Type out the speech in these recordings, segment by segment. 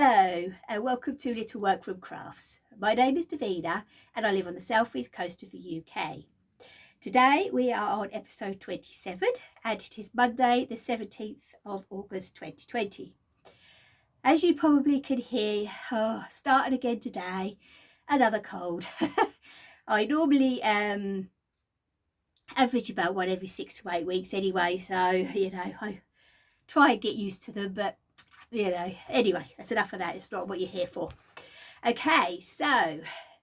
Hello and welcome to Little Workroom Crafts. My name is Davina and I live on the southeast coast of the UK. Today we are on episode 27 and it is Monday the 17th of August 2020. As you probably can hear, starting again today, another cold. I normally average about one every 6 to 8 weeks anyway, so I try and get used to them, but anyway, that's enough of that. It's not what you're here for. Okay, so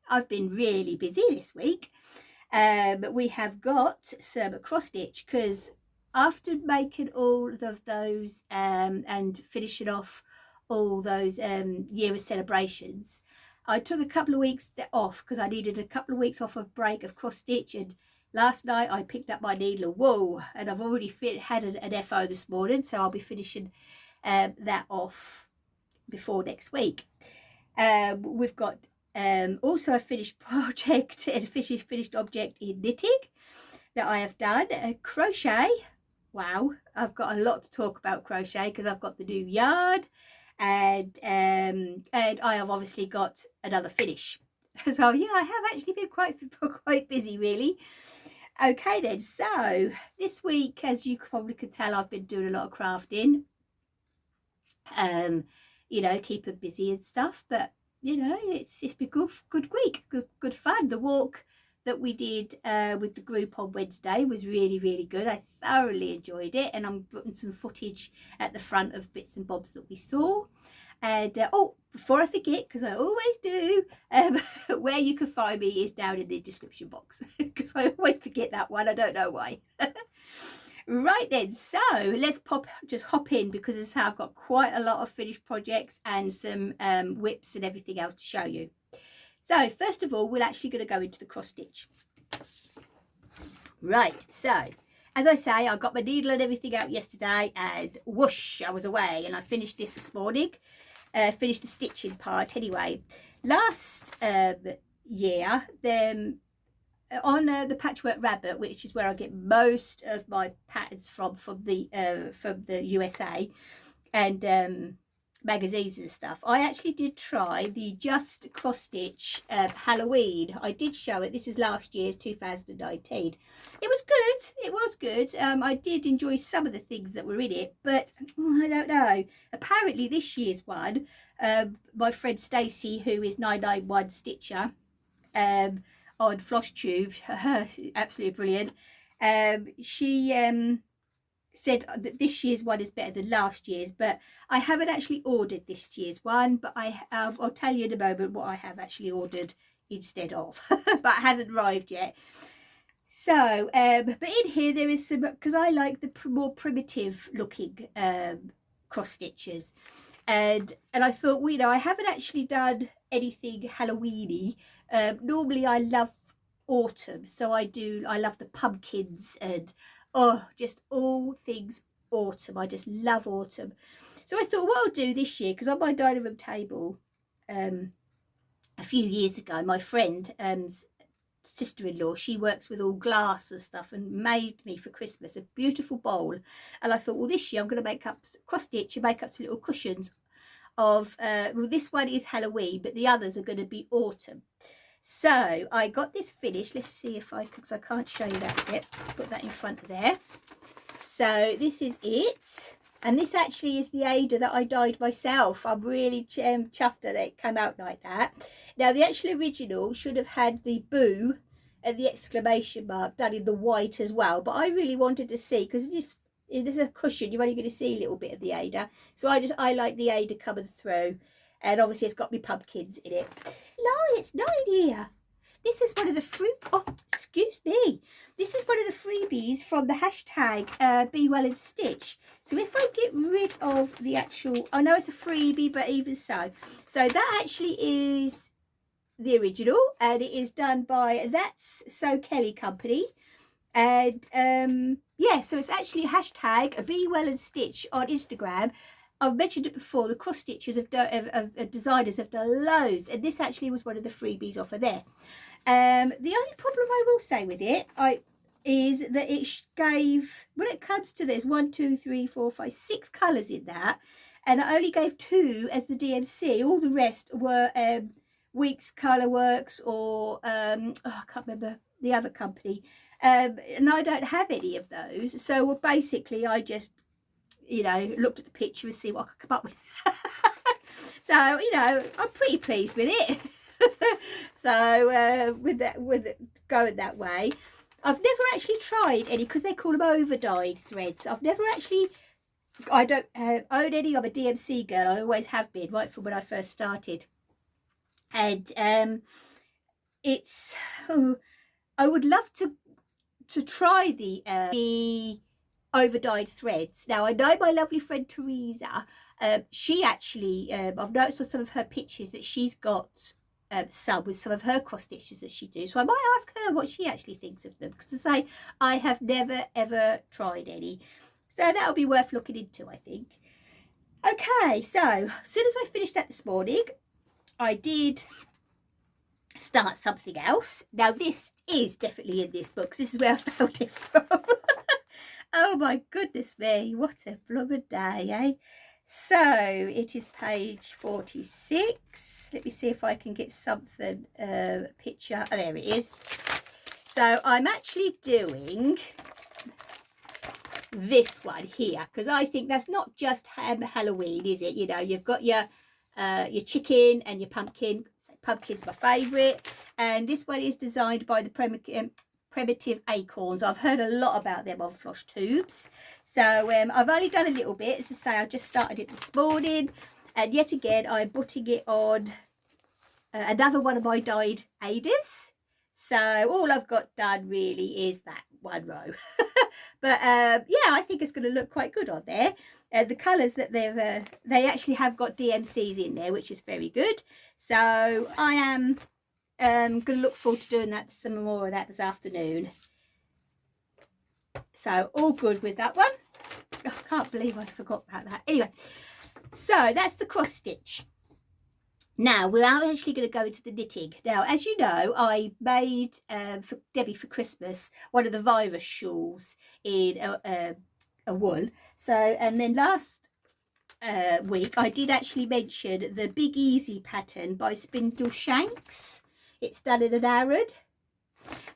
I've been really busy this week. We have got some cross stitch because after making all of those and finishing off all those year of celebrations, I took a couple of weeks off because I needed a couple of weeks off of break of cross stitch, and last night I picked up my needle and wool, and I've already had an FO this morning, so I'll be finishing that off before next week. We've got also a finished project and a finished object in knitting that I have done. Crochet. Wow, I've got a lot to talk about crochet because I've got the new yarn and I have obviously got another finish. So yeah, I have actually been quite busy really. Okay then, so this week, as you probably could tell, I've been doing a lot of crafting. Keep busy and stuff, but it's been good week, good fun. The walk that we did with the group on Wednesday was really good. I thoroughly enjoyed it, and I'm putting some footage at the front of bits and bobs that we saw. And before I forget, because I always do, where you can find me is down in the description box because I always forget that one. I don't know why. Right then, so let's just hop in, because as I say, I've got quite a lot of finished projects and some whips and everything else to show you. So first of all, we're actually going to go into the cross stitch. Right, so as I say, I got my needle and everything out yesterday, and whoosh, I was away, and I finished this morning. Finished the stitching part anyway. Last year, on the Patchwork Rabbit, which is where I get most of my patterns from the USA and magazines and stuff, I actually did try the Just Cross Stitch Halloween. I did show it. This is last year's 2019. It was good. I did enjoy some of the things that were in it, but I don't know. Apparently this year's one, my friend Stacey, who is 991 Stitcher, on Flosstube, absolutely brilliant. She said that this year's one is better than last year's, but I haven't actually ordered this year's one, but I'll tell you in a moment what I have actually ordered instead of, but it hasn't arrived yet. So but in here there is some, because I like the more primitive looking cross stitches, and I thought, well, I haven't actually done anything Halloweeny. Normally I love autumn, so I love the pumpkins and just all things autumn. I just love autumn. So I thought what I'll do this year, because on my dining room table a few years ago, my friend sister-in-law, she works with all glass and stuff, and made me for Christmas a beautiful bowl, and I thought, well, this year I'm going to make up cross stitch and make up some little cushions of well, this one is Halloween, but the others are going to be autumn. So I got this finished. Let's see if because I can't show you that yet. Put that in front of there. So this is it, and this actually is the Ada that I dyed myself. I'm really chuffed that it came out like that. Now the actual original should have had the boo and the exclamation mark done in the white as well, but I really wanted to see, because it is a cushion, you're only going to see a little bit of the Ada, so I like the Ada coming through, and obviously it's got me pumpkins in it. No, it's not in here. This is one of the excuse me. This is one of the freebies from the hashtag Be Well and Stitch. So if I get rid of the actual, I know it's a freebie, but even so that actually is the original, and it is done by That's So Kelly Company. And yeah, so it's actually hashtag Be Well and Stitch on Instagram. I've mentioned it before, the cross stitches of designers have done loads, and this actually was one of the freebies off of there. The only problem I will say with it is that it gave, when it comes to this, 1, 2, 3, 4, 5, 6 colours in that, and I only gave 2 as the DMC. All the rest were Weeks Colour Works or oh, I can't remember the other company, and I don't have any of those. So basically I just, you know, looked at the picture and see what I could come up with. So, you know, I'm pretty pleased with it. So with it going that way, I've never actually tried any, because they call them over dyed threads. I've never actually, I don't own any. I'm a DMC girl. I always have been, right from when I first started. And it's, oh, I would love to try the over dyed threads. Now I know my lovely friend Teresa, she actually, I've noticed on some of her pictures that she's got some with some of her cross stitches that she does. So I might ask her what she actually thinks of them, because to say I have never ever tried any. So that'll be worth looking into, I think. Okay, so as soon as I finished that this morning, I did start something else. Now this is definitely in this book, because this is where I found it from. Oh my goodness me, what a blubber day, eh? So it is page 46. Let me see if I can get something, picture. Oh, there it is. So I'm actually doing this one here, because I think that's not just Halloween, is it? You know, you've got your chicken and your pumpkin. So pumpkin's my favourite. And this one is designed by the Primitive Acorns. I've heard a lot about them on Floss Tubes. So I've only done a little bit. As I say, I just started it this morning, and yet again I'm putting it on another one of my dyed Adas. So all I've got done really is that one row. But yeah, I think it's going to look quite good on there. The colours that they actually have got DMCs in there, which is very good. So I am going to look forward to doing that, some more of that this afternoon. So all good with that one. Oh, I can't believe I forgot about that. Anyway, so that's the cross stitch. Now we're actually going to go into the knitting. Now, as you know, I made for Debbie for Christmas one of the virus shawls in a wool. So, and then last week I did actually mention the Big Easy pattern by Spindle Shanks. It's done in an Aran,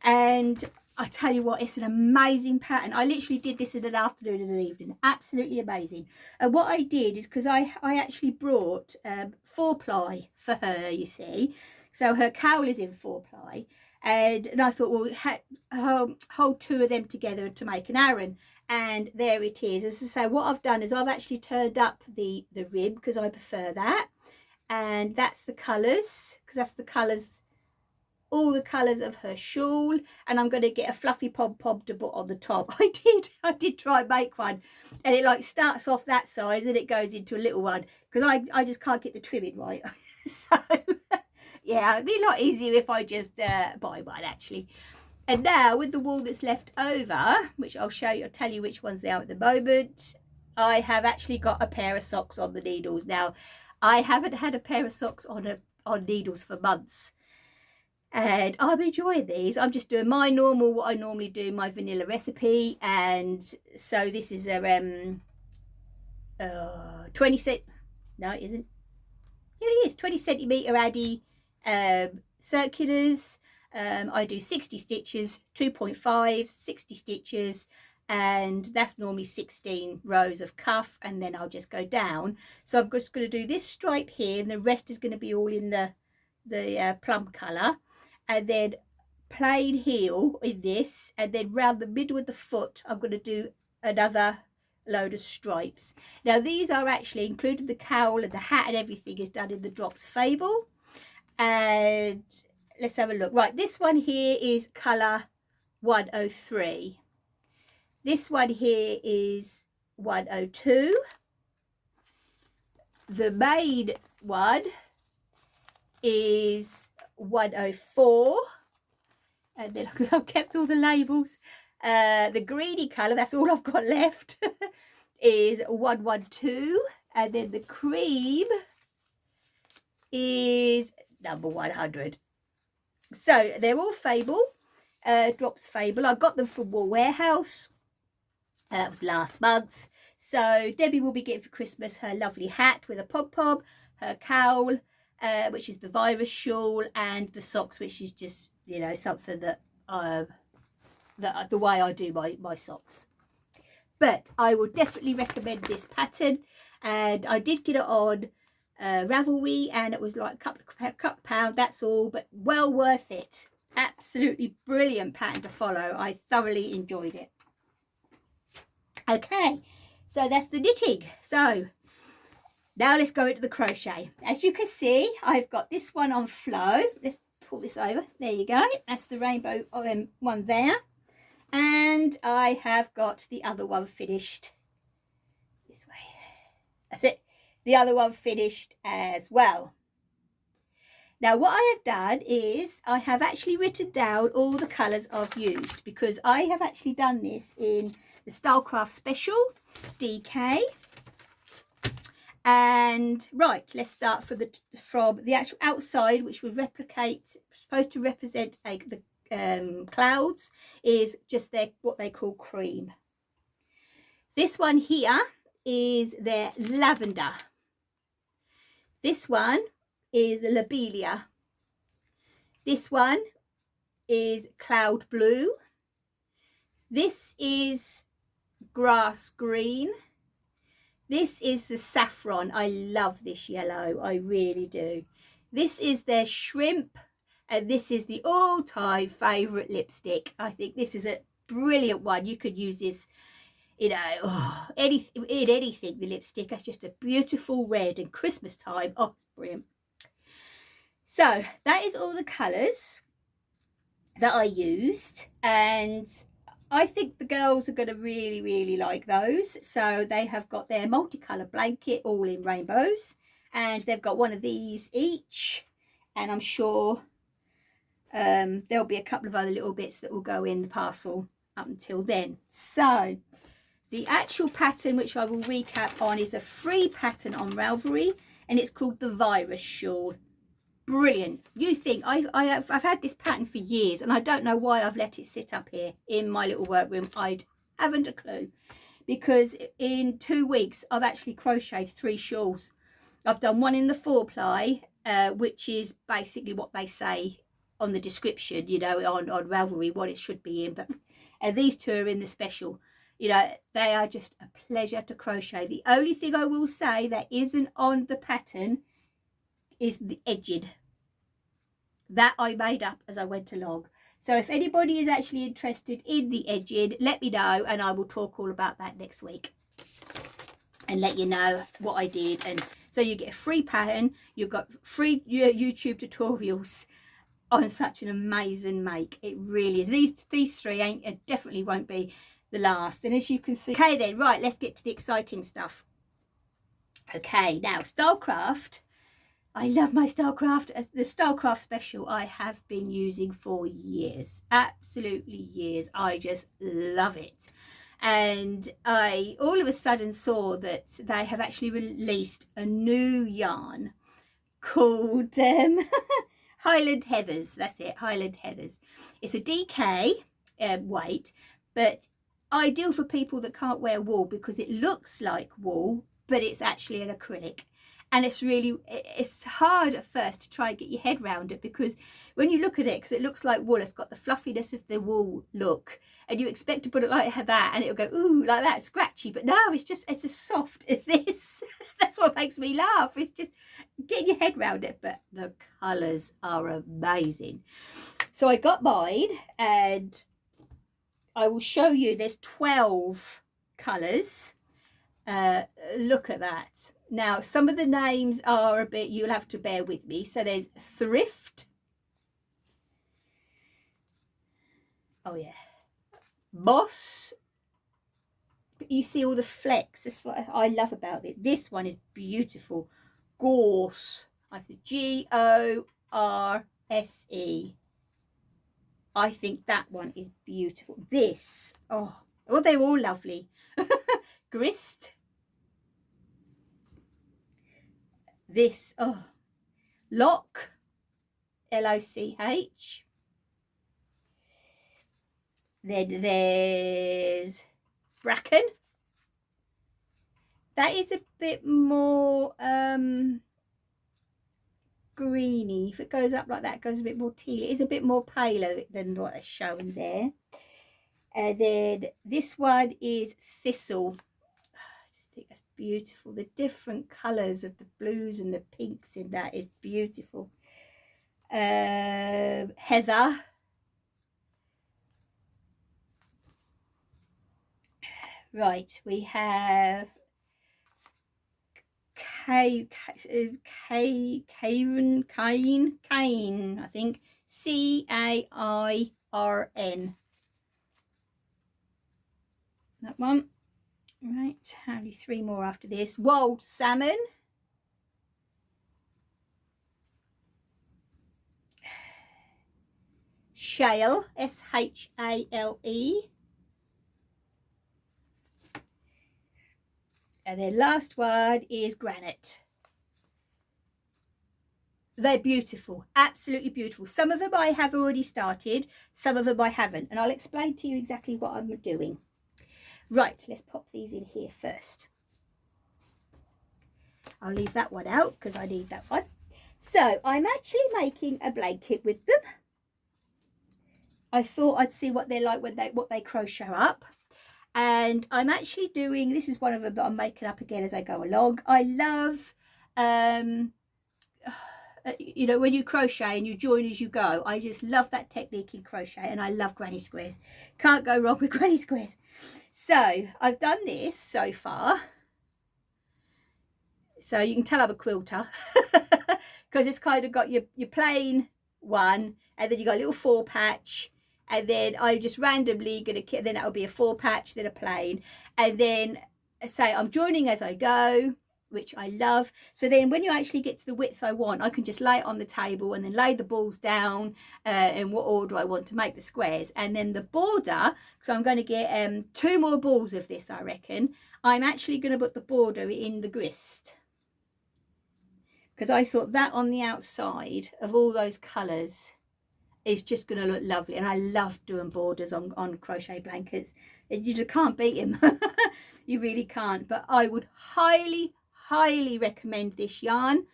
and I tell you what, it's an amazing pattern. I literally did this in an afternoon and an evening. Absolutely amazing. And what I did is, because I actually brought 4-ply for her, you see. So her cowl is in 4-ply. And I thought, well, hold 2 of them together to make an Aran. And there it is. As I say, what I've done is I've actually turned up the rib, because I prefer that. And that's the colours, because that's the colours, all the colours of her shawl. And I'm going to get a fluffy pom-pom to put on the top. I did try and make one, and it like starts off that size and it goes into a little one, because I just can't get the trimming right. So yeah, it'd be a lot easier if I just buy one actually. And now with the wool that's left over, which I'll show you, I'll tell you which ones they are at the moment, I have actually got a pair of socks on the needles. Now I haven't had a pair of socks on needles for months, and I'm enjoying these. I'm just doing my normal, what I normally do, my vanilla recipe. And so this is a 20 cent, no it isn't, yeah it is 20 centimetre Addy circulars. I do 60 stitches, 2.5, 60 stitches, and that's normally 16 rows of cuff, and then I'll just go down. So I'm just going to do this stripe here, and the rest is going to be all in the plum colour. And then plain heel in this, and then round the middle of the foot I'm going to do another load of stripes. Now these are actually, including the cowl and the hat and everything, is done in the Drops Fable. And let's have a look. Right, this one here is colour 103. This one here is 102. The main one is 104, and then I've kept all the labels. The greeny colour, that's all I've got left, is 112, and then the cream is number 100. So they're all Fable, Drops Fable. I got them from Wool Warehouse. It was last month. So Debbie will be getting for Christmas her lovely hat with a pom-pom, her cowl, which is the virus shawl, and the socks, which is just, you know, something that the way I do my socks. But I will definitely recommend this pattern, and I did get it on Ravelry, and it was like a couple of pounds, that's all, but well worth it. Absolutely brilliant pattern to follow. I thoroughly enjoyed it. Okay, so that's the knitting. So now let's go into the crochet. As you can see, I've got this one on flow. Let's pull this over. There you go. That's the rainbow one there. And I have got the other one finished this way. That's it. The other one finished as well. Now what I have done is I have actually written down all the colours I've used, because I have actually done this in the Stylecraft Special DK. And right, let's start from the actual outside, which would supposed to represent the clouds, is just what they call cream. This one here is their lavender. This one is the lobelia. This one is cloud blue. This is grass green. This is the saffron. I love this yellow, I really do. This is their shrimp. And this is the all-time favourite lipstick. I think this is a brilliant one. You could use this, you know, in anything, the lipstick. That's just a beautiful red, and Christmas time. Oh, it's brilliant. So that is all the colours that I used. And I think the girls are going to really, really like those. So they have got their multicolour blanket all in rainbows. And they've got one of these each. And I'm sure there'll be a couple of other little bits that will go in the parcel up until then. So the actual pattern, which I will recap on, is a free pattern on Ravelry, and it's called the Virus Shawl. Brilliant. You think I've had this pattern for years, and I don't know why I've let it sit up here in my little workroom. I haven't a clue, because in 2 weeks I've actually crocheted 3 shawls. I've done one in the 4-ply, which is basically what they say on the description, you know, on Ravelry, what it should be in. But these 2 are in the special. You know, they are just a pleasure to crochet. The only thing I will say that isn't on the pattern is the edging. That I made up as I went along. So if anybody is actually interested in the edging, let me know, and I will talk all about that next week and let you know what I did. And so you get a free pattern, you've got free YouTube tutorials on such an amazing make. It really is. These 3 definitely won't be the last. And as you can see, okay then, right, let's get to the exciting stuff. Okay, now Stylecraft. I love my Stylecraft. The Stylecraft Special I have been using for years, absolutely years. I just love it. And I all of a sudden saw that they have actually released a new yarn called Highland Heathers. That's it, Highland Heathers. It's a DK weight, but ideal for people that can't wear wool, because it looks like wool, but it's actually an acrylic. And it's hard at first to try and get your head around it, because when you look at it, because it looks like wool, it's got the fluffiness of the wool look, and you expect to put it like that and it'll go ooh like that, scratchy, but no, it's as soft as this. That's what makes me laugh. It's just getting your head around it. But the colours are amazing. So I got mine, and I will show you. There's 12 colours. Look at that. Now some of the names are a bit, you'll have to bear with me. So there's Thrift, oh yeah, Boss. You see all the flecks. That's what I love about it. This one is beautiful. Gorse, I think Gorse. I think that one is beautiful. This, oh, well, they're all lovely. Grist. This, oh, Lock, Loch. Then there's Bracken. That is a bit more greeny. If it goes up like that, it goes a bit more teal. It is a bit more paler than what they're showing there. And then this one is Thistle. I just think that's beautiful. The different colours of the blues and the pinks in that is beautiful. Heather. Right, we have Cain, I think. Cairn. That one. Right, only 3 more after this. Wild Salmon. Shale, S-H-A-L-E. And then last one is Granite. They're beautiful, absolutely beautiful. Some of them I have already started, some of them I haven't. And I'll explain to you exactly what I'm doing. Right, let's pop these in here first. I'll leave that one out because I need that one. So I'm actually making a blanket with them. I thought I'd see what they're like when what they crochet up. And I'm actually doing, this is one of them that I'm making up again as I go along. I love, you know, when you crochet and you join as you go, I just love that technique in crochet, and I love granny squares. Can't go wrong with granny squares. So I've done this so far. So you can tell I'm a quilter because it's kind of got your plain one, and then you got a little 4 patch. And then I'm just randomly going to, then that'll be a 4 patch, then a plain. And then say I'm joining as I go, which I love. So then when you actually get to the width I want, I can just lay it on the table and then lay the balls down in what order I want to make the squares. And then the border, so I'm going to get 2 more balls of this, I reckon. I'm actually going to put the border in the grist, because I thought that on the outside of all those colours is just going to look lovely. And I love doing borders on crochet blankets. You just can't beat them. You really can't. But I would highly recommend this yarn.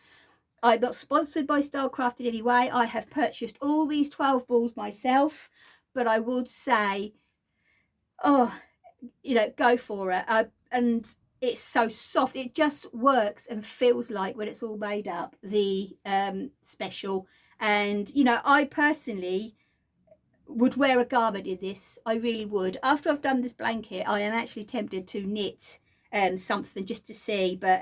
I'm not sponsored by Stylecraft in any way. I have purchased all these 12 balls myself, but I would say, oh, you know, go for it. And it's so soft. It just works and feels like when it's all made up, the special. And, you know, I personally would wear a garment in this. I really would. After I've done this blanket, I am actually tempted to knit something just to see. But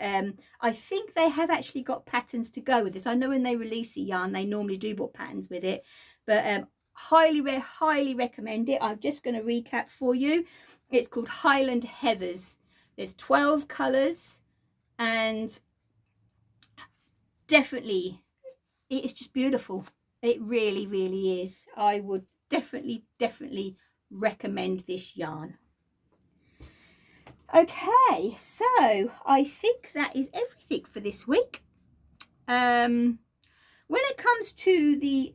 I think they have actually got patterns to go with this. I know when they release a yarn, they normally do put patterns with it. But highly recommend it. I'm just going to recap for you. It's called Highland Heathers. There's 12 colours, and definitely it is just beautiful. It really is. I would definitely recommend this yarn. Okay, so I think that is everything for this week. When it comes to the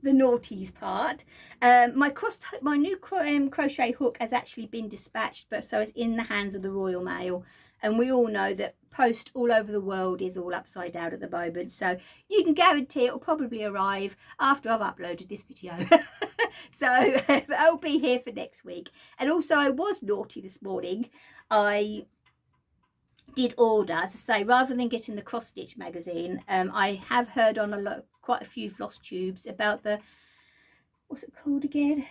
the naughties part, my new crochet hook has actually been dispatched, but so it's in the hands of the Royal Mail. And we all know that post all over the world is all upside down at the moment. So you can guarantee it will probably arrive after I've uploaded this video. So I'll be here for next week. And also I was naughty this morning. I did order, as I say, rather than getting the Crossstitch magazine, I have heard on quite a few floss tubes about the, what's it called again?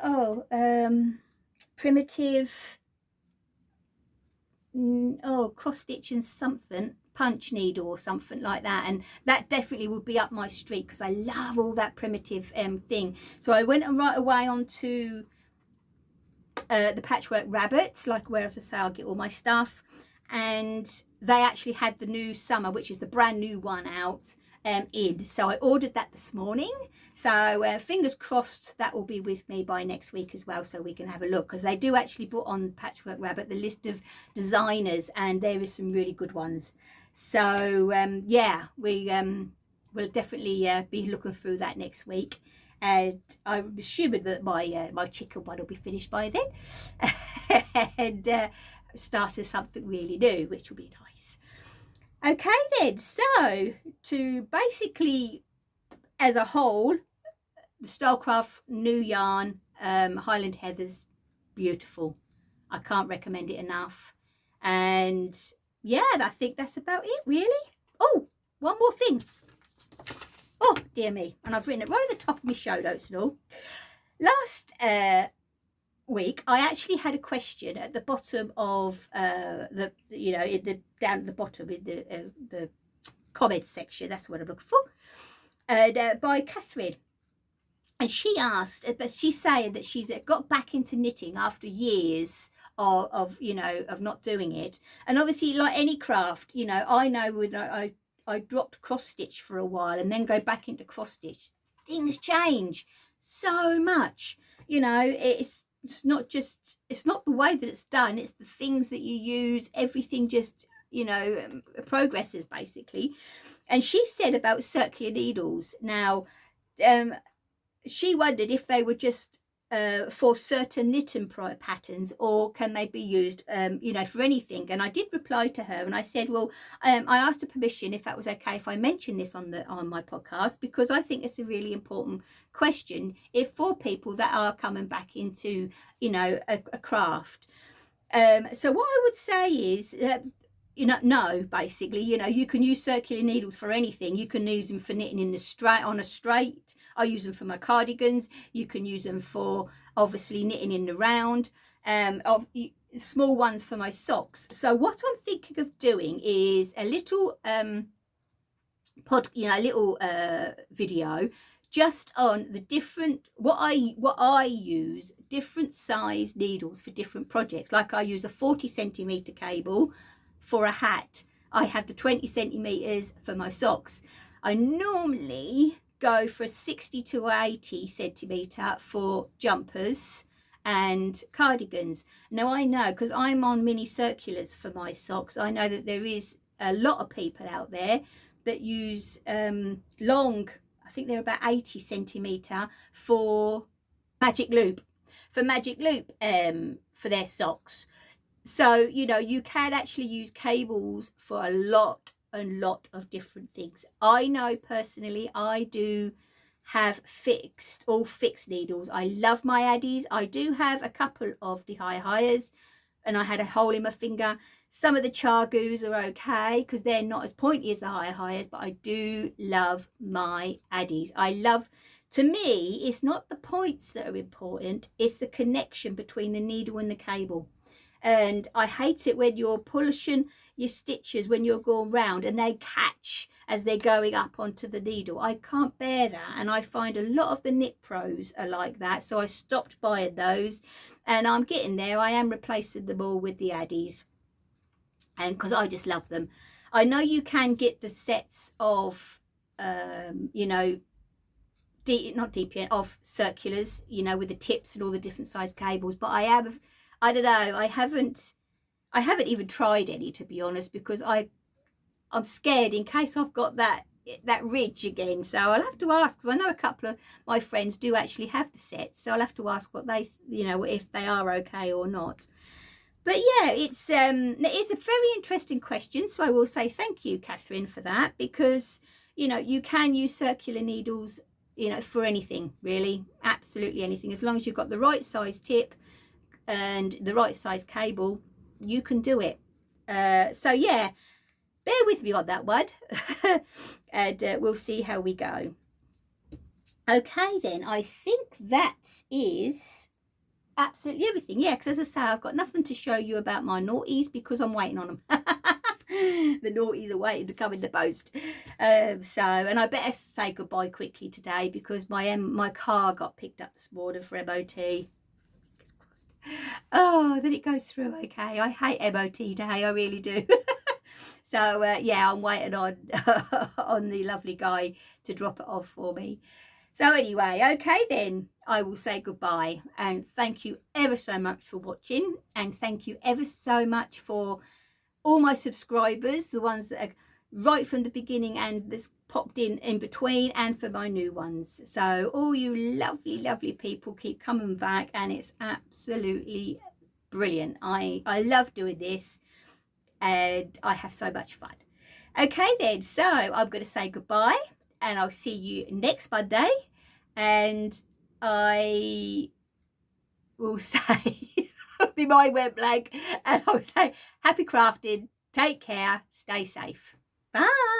Oh, primitive... cross stitch and something, punch needle or something like that, and that definitely would be up my street because I love all that primitive thing. So I went right away onto the Patchwork Rabbits, like where, as I say, I'll get all my stuff, and they actually had the new summer, which is the brand new one out in. So I ordered that this morning. So fingers crossed that will be with me by next week as well, so we can have a look, because they do actually put on Patchwork Rabbit the list of designers, and there is some really good ones. So yeah, we will definitely be looking through that next week. And I'm assuming that my chicken one will be finished by then. And start as something really new, which will be nice. Okay then, so to basically, as a whole, the Stylecraft new yarn, Highland Heather's beautiful. I can't recommend it enough. And yeah, I think that's about it really. Oh, one more thing. Oh dear me, and I've written it right at the top of my show notes and all. Last week I actually had a question at the bottom of the, you know, in the down at the bottom in the comments section, that's what I'm looking for, and by Catherine. And she asked, but she's saying that she's got back into knitting after years of you know, of not doing it. And obviously, like any craft, you know, I know when I dropped cross stitch for a while and then go back into cross stitch, things change so much. You know, it's not just, it's not the way that it's done, it's the things that you use, everything just, you know, progresses basically. And she said about circular needles. Now, she wondered if they were just for certain knitting patterns, or can they be used, you know, for anything. And I did reply to her and I said, well, I asked her permission if that was okay if I mention this on my podcast, because I think it's a really important question if for people that are coming back into, you know, a craft. So what I would say is you know, no, basically, you know, you can use circular needles for anything. You can use them for knitting in the straight, on a straight. I use them for my cardigans. You can use them for obviously knitting in the round, of small ones for my socks. So what I'm thinking of doing is a little video just on the different, what I use, different size needles for different projects. Like I use a 40cm cable for a hat. I have the 20 centimeters for my socks. I normally go for a 60 to 80 centimeter for jumpers and cardigans. Now I know, because I'm on mini circulars for my socks, I know that there is a lot of people out there that use long, I think they're about 80 centimeter for magic loop, for their socks. So, you know, you can actually use cables for a lot of different things. I know personally, I do have all fixed needles. I love my Addies. I do have a couple of the high-highers, and I had a hole in my finger. Some of the Chargoos are okay because they're not as pointy as the high-highers, but I do love my Addies. To me, it's not the points that are important, it's the connection between the needle and the cable. And I hate it when you're pushing your stitches when you're going round and they catch as they're going up onto the needle. I can't bear that, and I find a lot of the knit pros are like that, so I stopped buying those, and I'm getting there. I am replacing them all with the Addies, and because I just love them. I know you can get the sets of you know, not DPN, of circulars, you know, with the tips and all the different size cables, but I don't know, I haven't even tried any, to be honest, because I'm scared in case I've got that ridge again. So I'll have to ask, because I know a couple of my friends do actually have the sets, so I'll have to ask what they, you know, if they are okay or not. But yeah, it's a very interesting question, so I will say thank you, Catherine, for that, because, you know, you can use circular needles, you know, for anything really, absolutely anything, as long as you've got the right size tip and the right size cable, you can do it. So yeah, bear with me on that one. And we'll see how we go. Okay then, I think that is absolutely everything. Yeah, because as I say, I've got nothing to show you about my naughties because I'm waiting on them. The naughties are waiting to come in the post. And I better say goodbye quickly today because my car got picked up this morning for MOT. Oh, then it goes through okay. I hate MOT day, I really do. So yeah, I'm waiting on on the lovely guy to drop it off for me. So anyway, okay then, I will say goodbye, and thank you ever so much for watching, and thank you ever so much for all my subscribers, the ones that are right from the beginning and that's popped in between, and for my new ones. So all you lovely people keep coming back, and it's absolutely brilliant. I love doing this and I have so much fun. Okay then, so I'm going to say goodbye and I'll see you next Monday, and I will say my mind went blank, and I'll say happy crafting, take care, stay safe, bye.